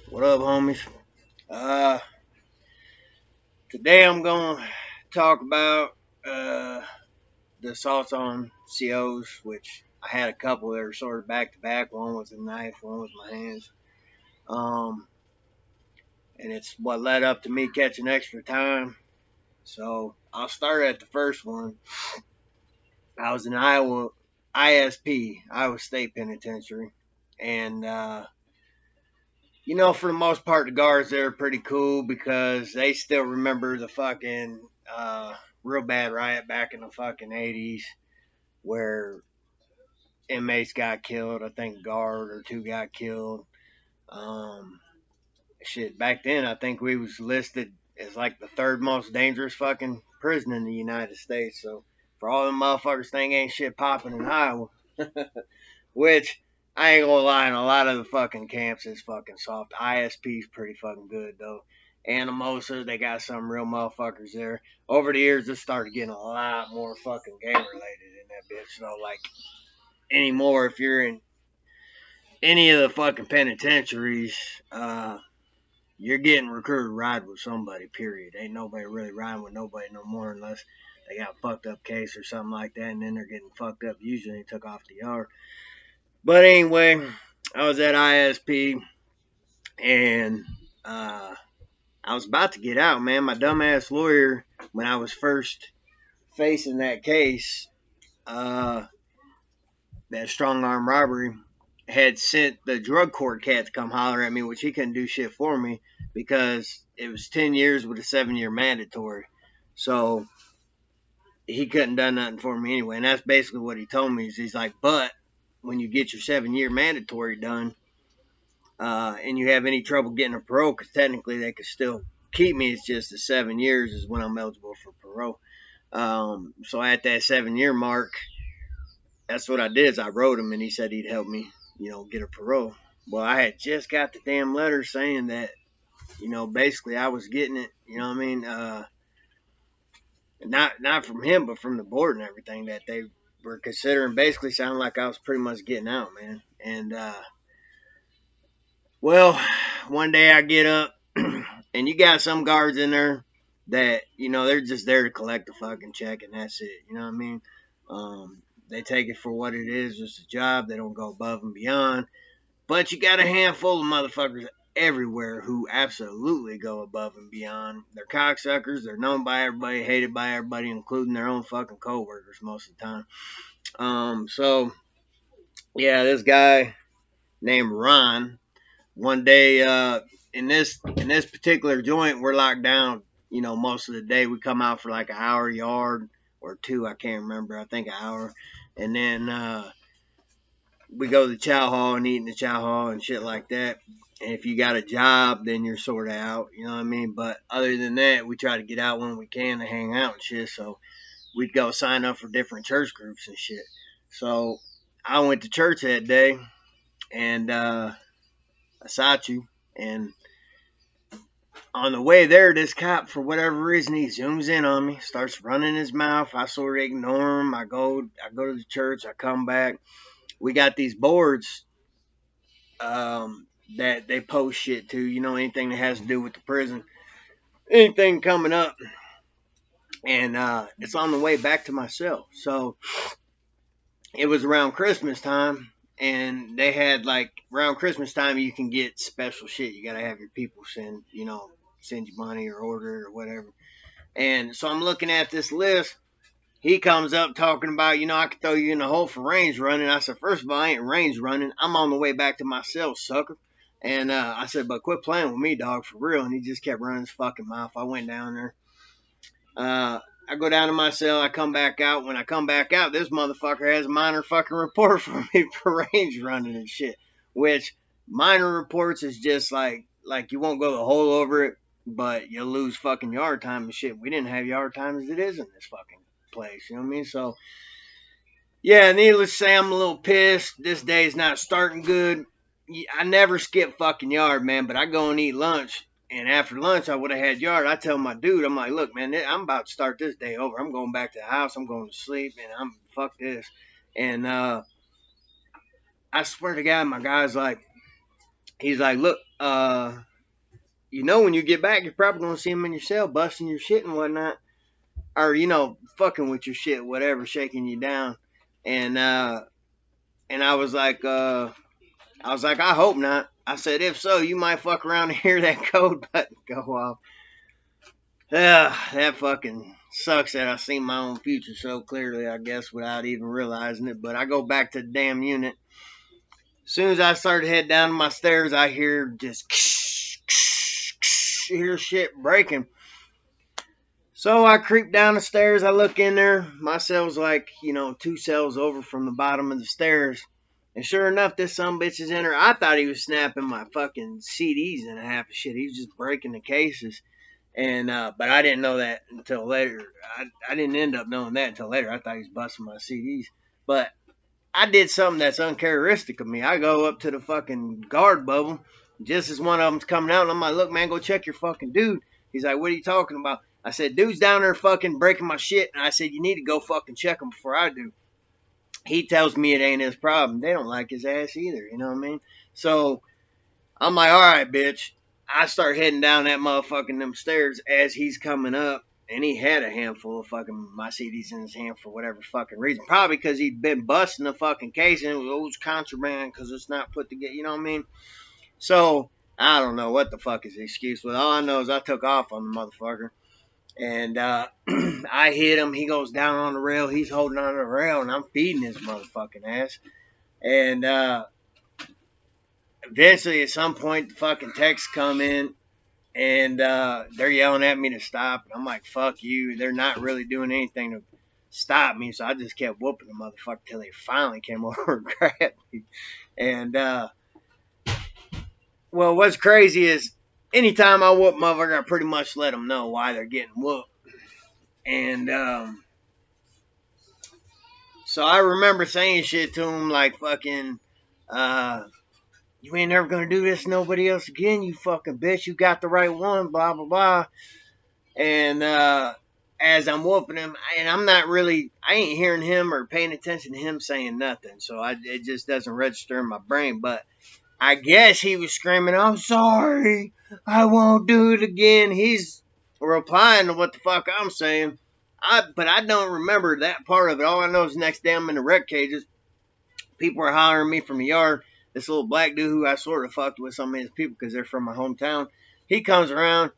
What up, homies? Uh, Today I'm gonna talk about the assaults on COs, which I had a couple that were sort of back to back. One was a knife, one was my hands. Um, and it's what led up to me catching extra time. So I'll start at the first one. I was in Iowa, ISP, Iowa State Penitentiary, and for the most part, the guards there are pretty cool because they still remember the fucking real bad riot back in the fucking 80s where inmates got killed. I think a guard or two got killed. Um, Shit, back then I think we was listed as like the third most dangerous fucking prison in the United States. So for all them motherfuckers think ain't shit popping in Iowa, which I ain't gonna lie, in a lot of the fucking camps is fucking soft. ISP's pretty fucking good though. Anamosa, they got some real motherfuckers there. Over the years, this started getting a lot more fucking gang related in that bitch. So like anymore, if you're in any of the fucking penitentiaries, you're getting recruited to ride with somebody. Period. Ain't nobody really riding with nobody no more unless they got a fucked up case or something like that, and then they're getting fucked up. Usually, they took off the yard. But anyway, I was at ISP and uh, I was about to get out, man. My dumbass lawyer, when I was first facing that case, uh, that strong arm robbery, had sent the drug court cat to come holler at me, which he couldn't do shit for me because it was 10 years with a 7-year mandatory. So he couldn't done nothing for me anyway. And that's basically what he told me. Is he's like, but when you get your 7-year mandatory done, and you have any trouble getting a parole, because technically they could still keep me. It's just the 7 years is when I'm eligible for parole. So at that 7-year mark, that's what I did. Is I wrote him, and he said he'd help me, get a parole. Well, I had just got the damn letter saying that, basically I was getting it. You know what I mean? Not from him, but from the board and everything that they were considering. Basically, sounded like I was pretty much getting out, man. And well, one day I get up, and you got some guards in there that they're just there to collect the fucking check, and that's it. You know what I mean? They take it for what it is, just a job. They don't go above and beyond. But you got a handful of motherfuckers everywhere who absolutely go above and beyond. They're cocksuckers. They're known by everybody, hated by everybody, including their own fucking coworkers most of the time. So yeah, this guy named Ron. One day, in this particular joint, we're locked down. Most of the day we come out for like an hour yard or two. I can't remember. I think an hour, and then we go to the chow hall and eat in the chow hall and shit like that. And if you got a job, then you're sort of out. You know what I mean? But other than that, we try to get out when we can to hang out and shit. So we'd go sign up for different church groups and shit. So I went to church that day and I saw you. And on the way there, this cop, for whatever reason, he zooms in on me, starts running his mouth. I sort of ignore him. I go to the church. I come back. We got these boards that they post shit to. Anything that has to do with the prison, anything coming up, and it's on the way back to my cell. So it was around Christmas time, and they had like around Christmas time you can get special shit. You gotta have your people send you money or order it or whatever. And so I'm looking at this list. He comes up talking about, I could throw you in the hole for range running. I said, first of all, I ain't range running. I'm on the way back to my cell, sucker. And I said, but quit playing with me, dog, for real. And he just kept running his fucking mouth. I went down there. Uh, I go down to my cell. I come back out. When I come back out, this motherfucker has a minor fucking report for me for range running and shit. Which minor reports is just like you won't go the whole over it, but you lose fucking yard time and shit. We didn't have yard time as it is in this fucking place. You know what I mean? So yeah, needless to say, I'm a little pissed. This day's not starting good. I never skip fucking yard, man, but I go and eat lunch. And after lunch, I would have had yard. I tell my dude, I'm like, look, man, I'm about to start this day over. I'm going back to the house. I'm going to sleep, and fuck this. And I swear to God, my guy's like, He's like, look, when you get back, you're probably gonna see him in your cell, busting your shit and whatnot, or fucking with your shit, whatever, shaking you down. And I was like, I hope not. I said, if so, you might fuck around and hear that code button go off. Yeah, that fucking sucks that I see my own future so clearly, I guess, without even realizing it. But I go back to the damn unit. As soon as I started head down my stairs, I hear just hear shit breaking. So I creep down the stairs. I look in there. My cell's like, 2 cells over from the bottom of the stairs. And sure enough, this sumbitch is in there. I thought he was snapping my fucking CDs in half of shit. He was just breaking the cases. And but I didn't know that until later. I didn't end up knowing that until later. I thought he was busting my CDs. But I did something that's uncharacteristic of me. I go up to the fucking guard bubble just as one of them's coming out. And I'm like, look, man, go check your fucking dude. He's like, what are you talking about? I said, dude's down there fucking breaking my shit. And I said, you need to go fucking check him before I do. He tells me it ain't his problem. They don't like his ass either. You know what I mean? So I'm like, all right, bitch. I start heading down that motherfucking them stairs as he's coming up. And he had a handful of fucking my CDs in his hand for whatever fucking reason. Probably because he'd been busting the fucking case and it was contraband because it's not put together. You know what I mean? So I don't know what the fuck his excuse was. All I know is I took off on the motherfucker. And I hit him. He goes down on the rail. He's holding on to the rail, and I'm feeding his motherfucking ass. And eventually, at some point, the fucking texts come in, and they're yelling at me to stop. And I'm like, fuck you. They're not really doing anything to stop me. So I just kept whooping the motherfucker till they finally came over and grabbed me. And, well, what's crazy is anytime I whoop motherfucker, I pretty much let them know why they're getting whooped. And so I remember saying shit to him like fucking, you ain't never gonna do this to nobody else again, you fucking bitch. You got the right one, blah, blah, blah. And as I'm whooping him, and I ain't hearing him or paying attention to him saying nothing. So it just doesn't register in my brain. But I guess he was screaming, I'm sorry, I won't do it again. He's replying to what the fuck I'm saying. But I don't remember that part of it. All I know is the next day I'm in the rec cages. People are hollering me from the yard. This little black dude who I sort of fucked with some of his people because they're from my hometown. He comes around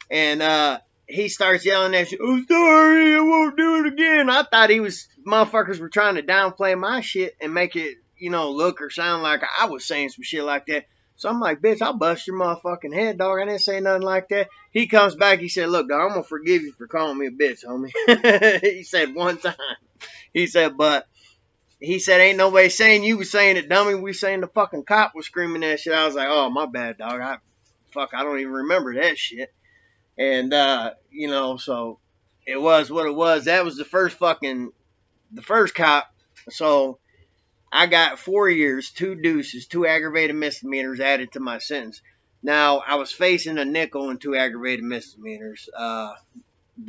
and he starts yelling at you, oh, sorry, I won't do it again. I thought motherfuckers were trying to downplay my shit and make it, look or sound like I was saying some shit like that. So I'm like, bitch, I'll bust your motherfucking head, dog. I didn't say nothing like that. He comes back. He said, look, dog, I'm going to forgive you for calling me a bitch, homie. He said one time. He said, ain't nobody saying you was saying it, dummy. We saying the fucking cop was screaming that shit. I was like, oh, my bad, dog. I don't even remember that shit. And, so it was what it was. That was the first cop. So I got 4 years, 2 deuces, 2 aggravated misdemeanors added to my sentence. Now, I was facing a nickel and 2 aggravated misdemeanors. The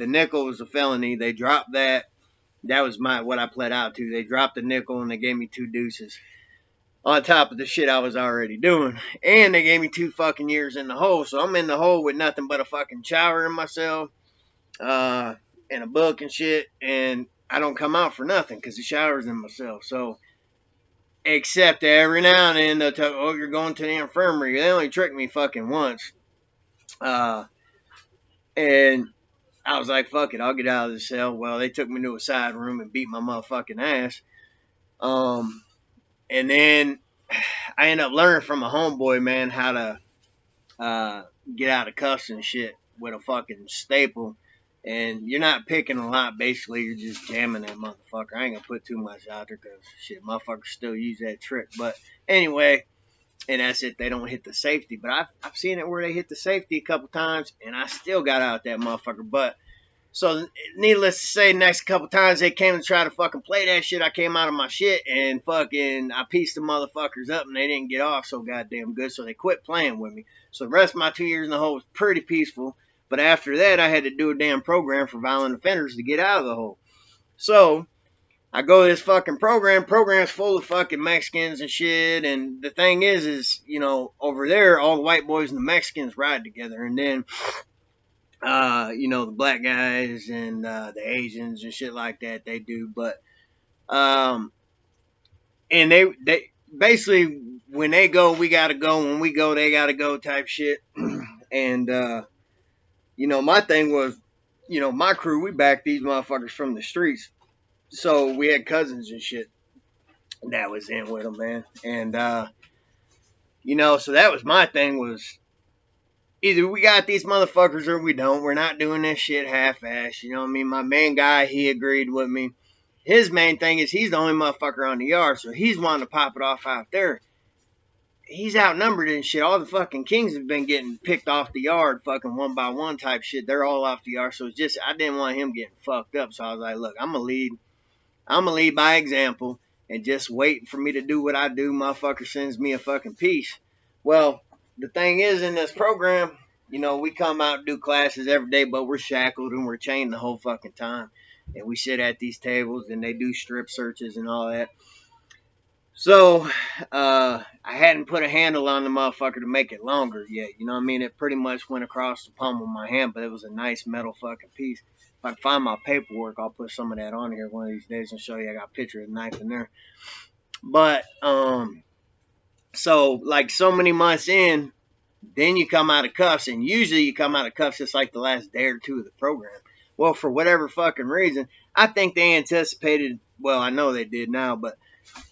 nickel was a felony. They dropped that. That was what I pled out to. They dropped the nickel and they gave me 2 deuces on top of the shit I was already doing. And they gave me 2 fucking years in the hole. So I'm in the hole with nothing but a fucking shower in myself, and a book and shit. And I don't come out for nothing because the shower's in myself. So, except every now and then they'll tell, oh, you're going to the infirmary. They only tricked me fucking once. And I was like, fuck it, I'll get out of the cell. Well, they took me to a side room and beat my motherfucking ass. And then I ended up learning from a homeboy, man, how to get out of cuffs and shit with a fucking staple. And you're not picking a lot, basically. You're just jamming that motherfucker. I ain't gonna put too much out there because, shit, motherfuckers still use that trick. But anyway, and that's it. They don't hit the safety. But I've seen it where they hit the safety a couple times, and I still got out that motherfucker. But, so, needless to say, next couple times they came to try to fucking play that shit, I came out of my shit, and fucking, I pieced the motherfuckers up, and they didn't get off so goddamn good, so they quit playing with me. So the rest of my 2 years in the hole was pretty peaceful. But after that, I had to do a damn program for violent offenders to get out of the hole. So I go to this fucking program. Program's full of fucking Mexicans and shit. And the thing is, you know, over there, all the white boys and the Mexicans ride together. And then, you know, the black guys and the Asians and shit like that, they do. But, and they basically, when they go, we got to go. When we go, they got to go type shit. And, you know, my thing was, you know, my crew, we backed these motherfuckers from the streets. So we had cousins and shit that was in with them, man. And, you know, so that was my thing was either we got these motherfuckers or we don't. We're not doing this shit half-ass. You know what I mean? My main guy, he agreed with me. His main thing is he's the only motherfucker on the yard, so he's wanting to pop it off out there. He's outnumbered and shit. All the fucking kings have been getting picked off the yard, fucking one by one type shit. They're all off the yard, so it's just, I didn't want him getting fucked up, so I was like, look, I'm gonna lead by example and just wait for me to do what I do. Motherfucker sends me a fucking piece. Well, the thing is, in this program, you know, we come out and do classes every day, but we're shackled and we're chained the whole fucking time. And we sit at these tables and they do strip searches and all that. So, I hadn't put a handle on the motherfucker to make it longer yet. You know what I mean? It pretty much went across the palm of my hand, but it was a nice metal fucking piece. If I find my paperwork, I'll put some of that on here one of these days and show you. I got a picture of the knife in there. But, so like so many months in, then you come out of cuffs, and usually you come out of cuffs just like the last day or two of the program. Well, for whatever fucking reason, I think they anticipated, well, I know they did now, but,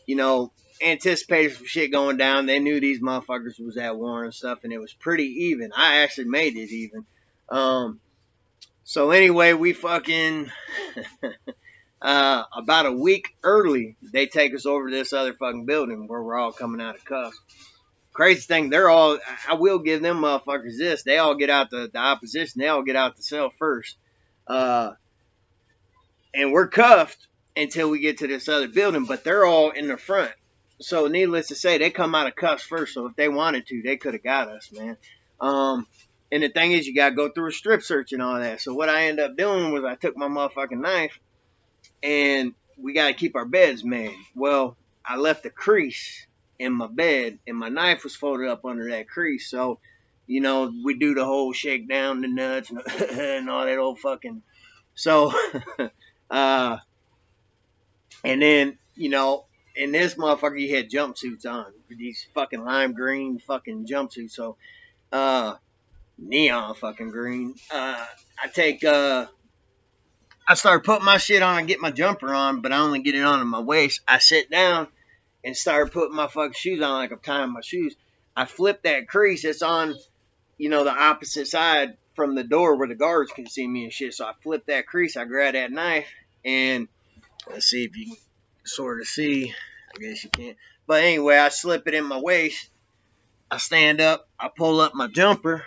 you know, anticipated some shit going down. They knew these motherfuckers was at war and stuff, and it was pretty even. I actually made it even. So anyway, we fucking, about a week early, they take us over to this other fucking building where we're all coming out of cuffs. Crazy thing, I will give them motherfuckers this. They all get out the opposition. They all get out the cell first. And we're cuffed until we get to this other building, but they're all in the front. So needless to say, they come out of cuffs first. So if they wanted to, they could have got us, man. And the thing is, you got to go through a strip search and all that. So what I ended up doing was I took my motherfucking knife and we got to keep our beds made. Well, I left a crease in my bed and my knife was folded up under that crease. So, you know, we do the whole shake down the nuts and all that old fucking. So, and then, you know, in this motherfucker, you had jumpsuits on, these fucking lime green fucking jumpsuits. So, neon fucking green. I start putting my shit on and get my jumper on, but I only get it on in my waist. I sit down and start putting my fucking shoes on like I'm tying my shoes. I flip that crease. It's on, you know, the opposite side from the door where the guards can see me and shit. So I flip that crease. I grab that knife and let's see if you can sort of see. I guess you can't. But anyway, I slip it in my waist. I stand up. I pull up my jumper,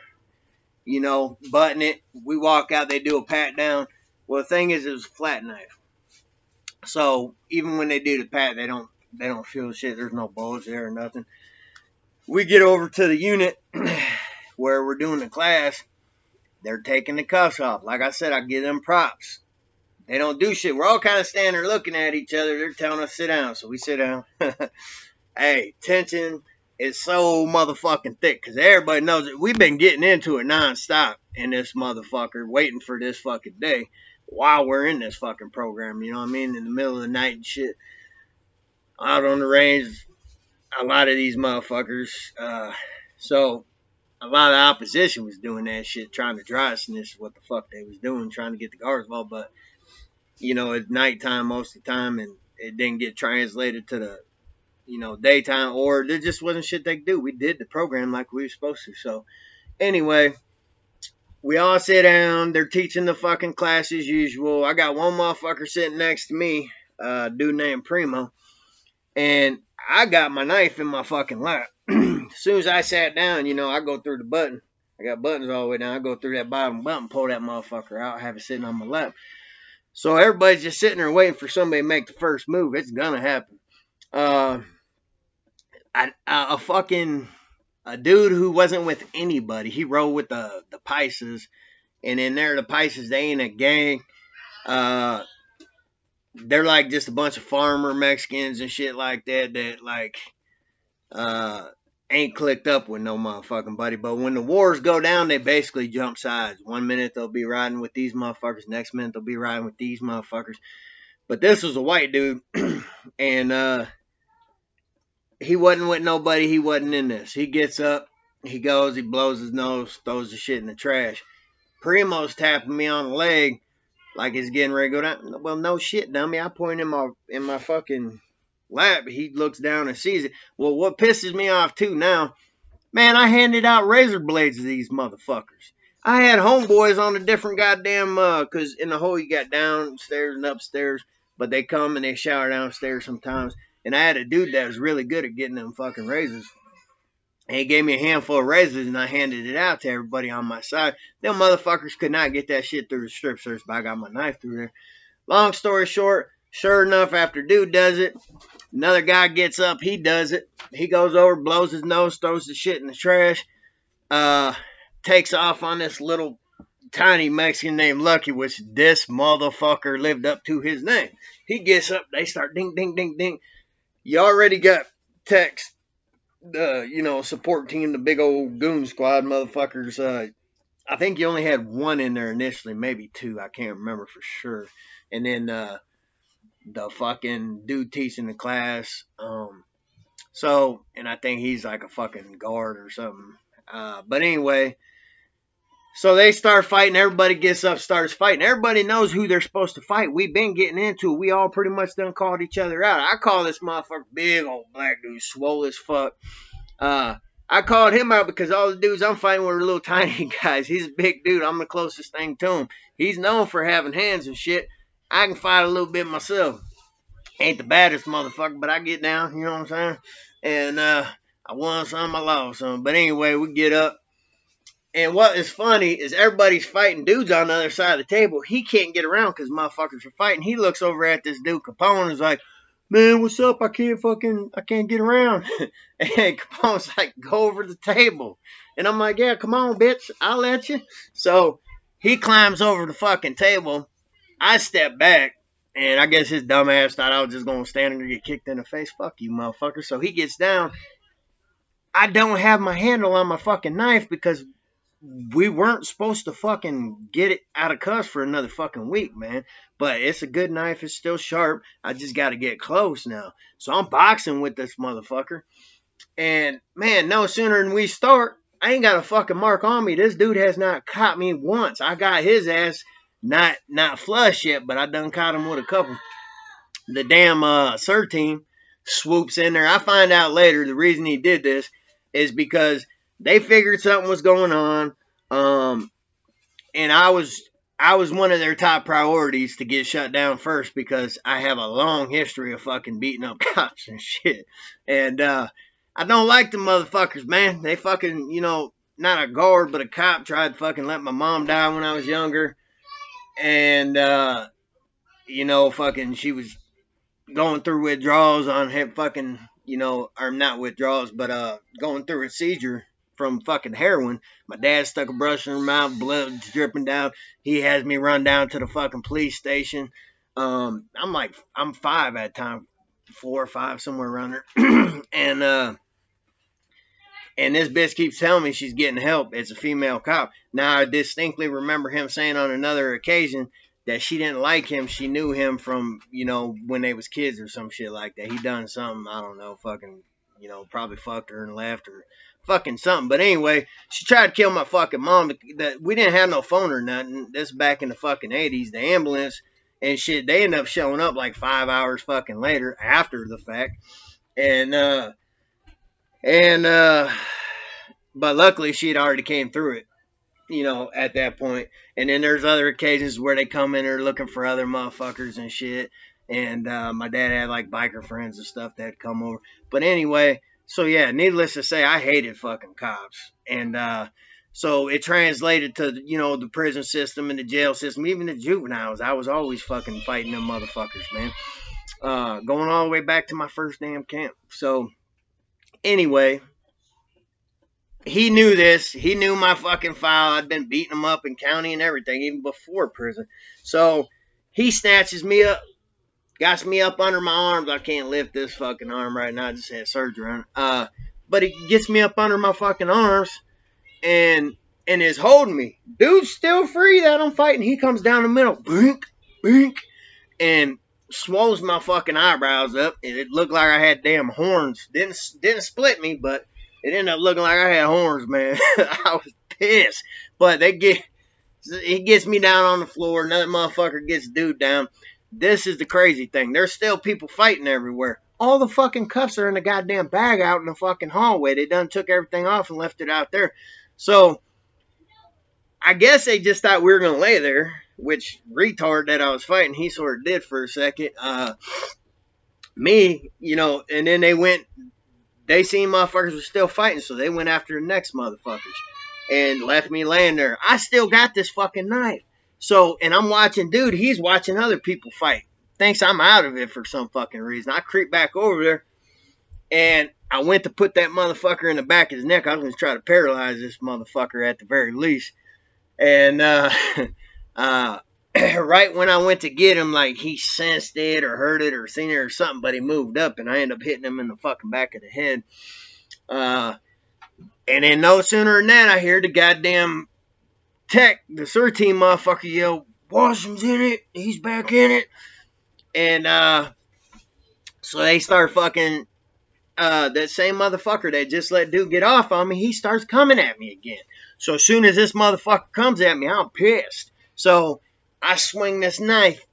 you know, button it. We walk out. They do a pat down. Well, the thing is, it was a flat knife. So even when they do the pat, they don't feel shit. There's no bullets there or nothing. We get over to the unit where we're doing the class. They're taking the cuffs off. Like I said, I give them props. They don't do shit. We're all kind of standing there looking at each other. They're telling us to sit down. So we sit down. Hey, tension is so motherfucking thick because everybody knows it. We've been getting into it nonstop in this motherfucker, waiting for this fucking day while we're in this fucking program. You know what I mean? In the middle of the night and shit. Out on the range, a lot of these motherfuckers. So a lot of the opposition was doing that shit, trying to dry us, and this is what the fuck they was doing, trying to get the guards involved. But, you know, it's nighttime most of the time, and it didn't get translated to the, you know, daytime, or there just wasn't shit they could do. We did the program like we were supposed to. So, anyway, we all sit down. They're teaching the fucking class as usual. I got one motherfucker sitting next to me, a dude named Primo, and I got my knife in my fucking lap. As soon as I sat down, you know, I go through the button. I got buttons all the way down. I go through that bottom button, pull that motherfucker out, have it sitting on my lap. So everybody's just sitting there waiting for somebody to make the first move. It's gonna happen. A dude who wasn't with anybody. He rode with the Pisces, and in there the Pisces, they ain't a gang. they're like just a bunch of farmer Mexicans and shit like that that like uh ain't clicked up with no motherfucking buddy. But when the wars go down, they basically jump sides. One minute they'll be riding with these motherfuckers, next minute they'll be riding with these motherfuckers. But this was a white dude, and he wasn't with nobody. He wasn't in this. He gets up, he goes, he blows his nose, throws the shit in the trash. Primo's tapping me on the leg like it's getting ready to go down. Well, no shit, dummy. I point in my fucking lap. He looks down and sees it. Well, what pisses me off too now, man, I handed out razor blades to these motherfuckers. I had homeboys on a different goddamn, cause in the hole you got downstairs and upstairs, but they come and they shower downstairs sometimes. And I had a dude that was really good at getting them fucking razors. And he gave me a handful of razors and I handed it out to everybody on my side. Them motherfuckers could not get that shit through the strip search, but I got my knife through there. Long story short, sure enough, after dude does it, another guy gets up, he does it. He goes over, blows his nose, throws the shit in the trash, takes off on this little tiny Mexican named Lucky, which this motherfucker lived up to his name. He gets up, they start ding, ding, ding, ding. You already got text, support team, the big old goon squad motherfuckers. I think you only had one in there initially, maybe two. I can't remember for sure. And then the fucking dude teaching the class. And I think he's like a fucking guard or something. But anyway, so they start fighting. Everybody gets up, starts fighting. Everybody knows who they're supposed to fight. We've been getting into it. We all pretty much done called each other out. I call this motherfucker big old black dude, swole as fuck. I called him out because all the dudes I'm fighting with are little tiny guys. He's a big dude. I'm the closest thing to him. He's known for having hands and shit. I can fight a little bit myself. Ain't the baddest motherfucker, but I get down, you know what I'm saying? And I won some, I lost some. But anyway, we get up. And what is funny is everybody's fighting dudes on the other side of the table. He can't get around because motherfuckers are fighting. He looks over at this dude Capone and is like, man, what's up? I can't get around. And Capone's like, go over the table. And I'm like, yeah, come on, bitch. I'll let you. So he climbs over the fucking table. I step back. And I guess his dumb ass thought I was just going to stand there and get kicked in the face. Fuck you, motherfucker. So he gets down. I don't have my handle on my fucking knife because we weren't supposed to fucking get it out of cuffs for another fucking week, man. But it's a good knife. It's still sharp. I just got to get close now. So I'm boxing with this motherfucker. And, man, no sooner than we start, I ain't got a fucking mark on me. This dude has not caught me once. I got his ass not flush yet, but I done caught him with a couple. The damn SIR team swoops in there. I find out later the reason he did this is because they figured something was going on, and I was one of their top priorities to get shut down first because I have a long history of fucking beating up cops and shit. And I don't like the motherfuckers, man. They fucking, not a guard, but a cop tried to fucking let my mom die when I was younger. And, fucking she was going through withdrawals on him fucking, or not withdrawals, but going through a seizure from fucking heroin. My dad stuck a brush in her mouth, blood's dripping down. He has me run down to the fucking police station. I'm 5 at the time, 4 or 5, somewhere around there. And this bitch keeps telling me she's getting help. It's a female cop. Now, I distinctly remember him saying on another occasion that she didn't like him. She knew him from, when they was kids or some shit like that. He done something, I don't know, fucking, probably fucked her and left or fucking something. But anyway, she tried to kill my fucking mom. We didn't have no phone or nothing. This is back in the fucking 80s. The ambulance and shit, they ended up showing up like 5 hours fucking later after the fact. But luckily she had already came through it, at that point. And then there's other occasions where they come in there looking for other motherfuckers and shit. And my dad had like biker friends and stuff that come over. But anyway, so yeah, needless to say, I hated fucking cops. And so it translated to, the prison system and the jail system, even the juveniles. I was always fucking fighting them motherfuckers, man. Going all the way back to my first damn camp. So anyway, he knew this. He knew my fucking file. I'd been beating him up in county and everything, even before prison. So he snatches me up got me up under my arms. I can't lift this fucking arm right now. I just had surgery on it. But he gets me up under my fucking arms and is holding me. Dude's still free that I'm fighting. He comes down the middle, bink, bink, and swallows my fucking eyebrows up. And it looked like I had damn horns. Didn't split me, but it ended up looking like I had horns, man. I was pissed. But he gets me down on the floor. Another motherfucker gets dude down. This is the crazy thing. There's still people fighting everywhere. All the fucking cuffs are in the goddamn bag out in the fucking hallway. They done took everything off and left it out there. So, I guess they just thought we were going to lay there, which retard that I was fighting, he sort of did for a second. Me, and then they seen motherfuckers were still fighting, so they went after the next motherfuckers and left me laying there. I still got this fucking knife. So, and I'm watching, dude, he's watching other people fight. Thinks I'm out of it for some fucking reason. I creep back over there, and I went to put that motherfucker in the back of his neck. I was going to try to paralyze this motherfucker at the very least. And right when I went to get him, like he sensed it or heard it or seen it or something, but he moved up, and I ended up hitting him in the fucking back of the head. And then no sooner than that, I hear the goddamn tech, the SIR team motherfucker yell, Washington's in it, he's back in it. And so they start fucking, that same motherfucker that just let dude get off on me, he starts coming at me again. So as soon as this motherfucker comes at me, I'm pissed. So I swing this knife,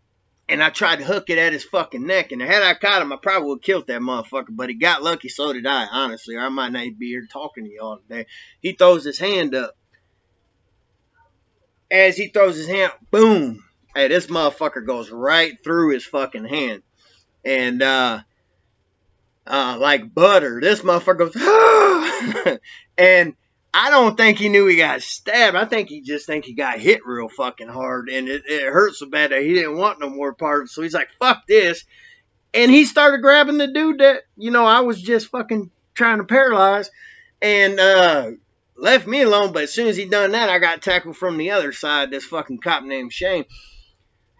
and I tried to hook it at his fucking neck. And had I caught him, I probably would have killed that motherfucker. But he got lucky, so did I, honestly. Or I might not be here talking to y'all today. He throws his hand up. As he throws his hand, boom. Hey, this motherfucker goes right through his fucking hand. And, like butter, this motherfucker goes, ah! And I don't think he knew he got stabbed. I think he just think he got hit real fucking hard. And it hurt so bad that he didn't want no more part of it. So he's like, fuck this. And he started grabbing the dude that, I was just fucking trying to paralyze. And, left me alone, but as soon as he done that, I got tackled from the other side, this fucking cop named Shane.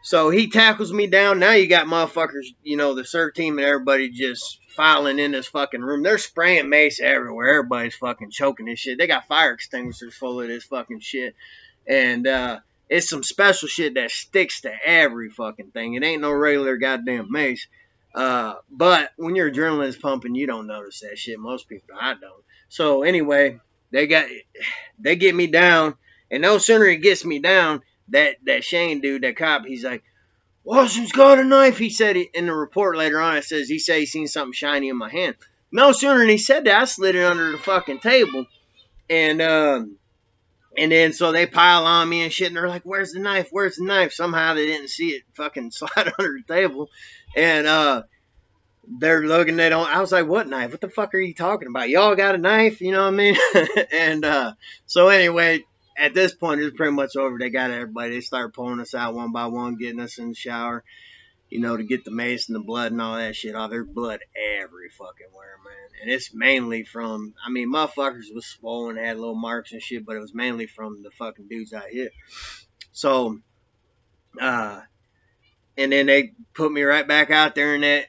So he tackles me down. Now you got motherfuckers, the SIR team and everybody just filing in this fucking room. They're spraying mace everywhere. Everybody's fucking choking this shit. They got fire extinguishers full of this fucking shit. And it's some special shit that sticks to every fucking thing. It ain't no regular goddamn mace. But when your adrenaline's pumping, you don't notice that shit. Most people, I don't. So anyway, they get me down, and no sooner he gets me down, that Shane dude, that cop, he's like, Washington's got a knife. He said in the report later on, it says he said he seen something shiny in my hand. No sooner than he said that, I slid it under the fucking table, and then so they pile on me and shit, and they're like, where's the knife? Where's the knife? Somehow they didn't see it fucking slide under the table, and they're looking, they don't. I was like, what knife? What the fuck are you talking about? Y'all got a knife? You know what I mean? And so anyway, at this point, it's pretty much over. They got everybody. They start pulling us out one by one, getting us in the shower, to get the mace and the blood and all that shit off. There's blood every fucking where, man. And it's mainly from, motherfuckers was swollen, had little marks and shit, but it was mainly from the fucking dudes I hit. So, and then they put me right back out there in that,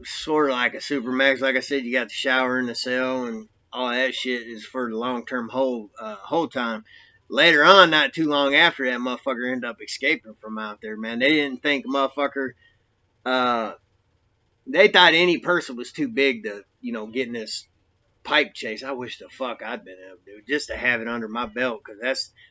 sort of like a Supermax. Like I said, you got the shower in the cell, and all that shit is for the long-term hold time. Later on, not too long after that, motherfucker ended up escaping from out there, man. They didn't think motherfucker, they thought any person was too big to, get in this pipe chase. I wish the fuck I'd been able to do, just to have it under my belt, because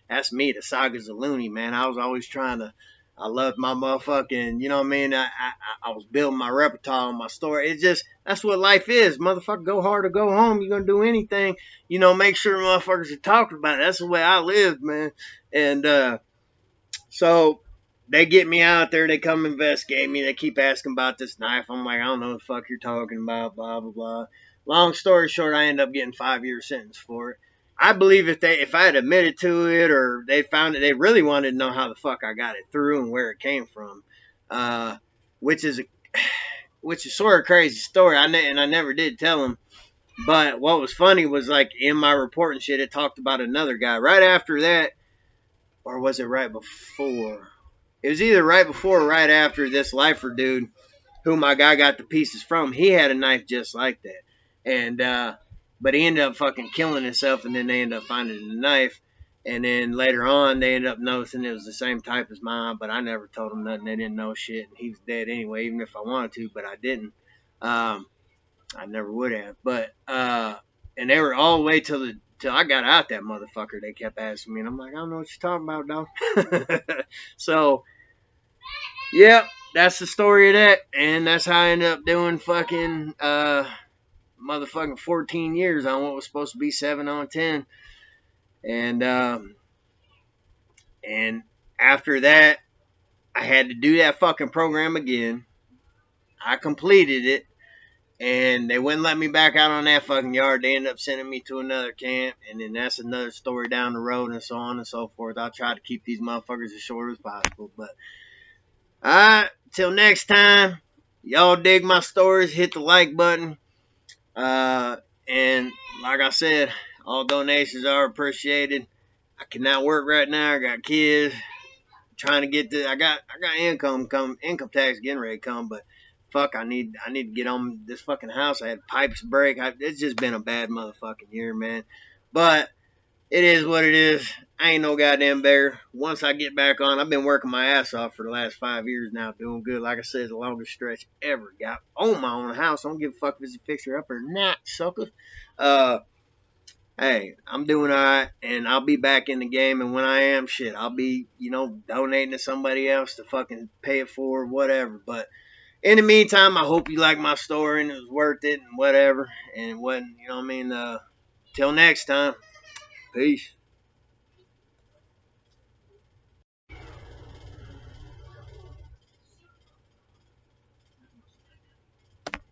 that's me, the Sagas of Looney, man. I was always trying to, I loved my motherfucking, you know what I mean? I was building my repertoire on my story. It's just, that's what life is. Motherfucker, go hard or go home. You're going to do anything, make sure motherfuckers are talking about it. That's the way I lived, man. And so they get me out there. They come investigate me. They keep asking about this knife. I'm like, I don't know what the fuck you're talking about, blah, blah, blah. Long story short, I ended up getting 5-year sentence for it. I believe if I had admitted to it, or they found it, they really wanted to know how the fuck I got it through and where it came from, which is sort of a crazy story. And I never did tell them. But what was funny was, like, in my report and shit, it talked about another guy right after that, or was it right before? It was either right before or right after this lifer dude, who my guy got the pieces from. He had a knife just like that, and but he ended up fucking killing himself, and then they ended up finding the knife. And then later on, they ended up noticing it was the same type as mine, but I never told them nothing. They didn't know shit, and he was dead anyway, even if I wanted to, but I didn't. I never would have. But and they were all the way till I got out that motherfucker. They kept asking me, and I'm like, I don't know what you're talking about, dog. So yeah, that's the story of that, and that's how I ended up doing fucking motherfucking 14 years on what was supposed to be 7 on 10, and and after that, I had to do that fucking program again. I completed it, and they wouldn't let me back out on that fucking yard. They ended up sending me to another camp, and then that's another story down the road, and so on and so forth. I'll try to keep these motherfuckers as short as possible. But alright, till next time, y'all dig my stories, hit the like button. And like I said, all donations are appreciated. I cannot work right now. I got kids. Trying to get I got income tax getting ready to come, but fuck, I need to get on this fucking house. I had pipes break. It's just been a bad motherfucking year, man. But it is what it is. I ain't no goddamn beggar. Once I get back on, I've been working my ass off for the last 5 years now, doing good. Like I said, it's the longest stretch ever. Got own my own house. I don't give a fuck if it's a fixer up or not, sucker. Uh, hey, I'm doing all right, and I'll be back in the game. And when I am, shit, I'll be, donating to somebody else to fucking pay it for, whatever. But in the meantime, I hope you like my story and it was worth it and whatever. And it wasn't, you know what I mean? Till next time, peace.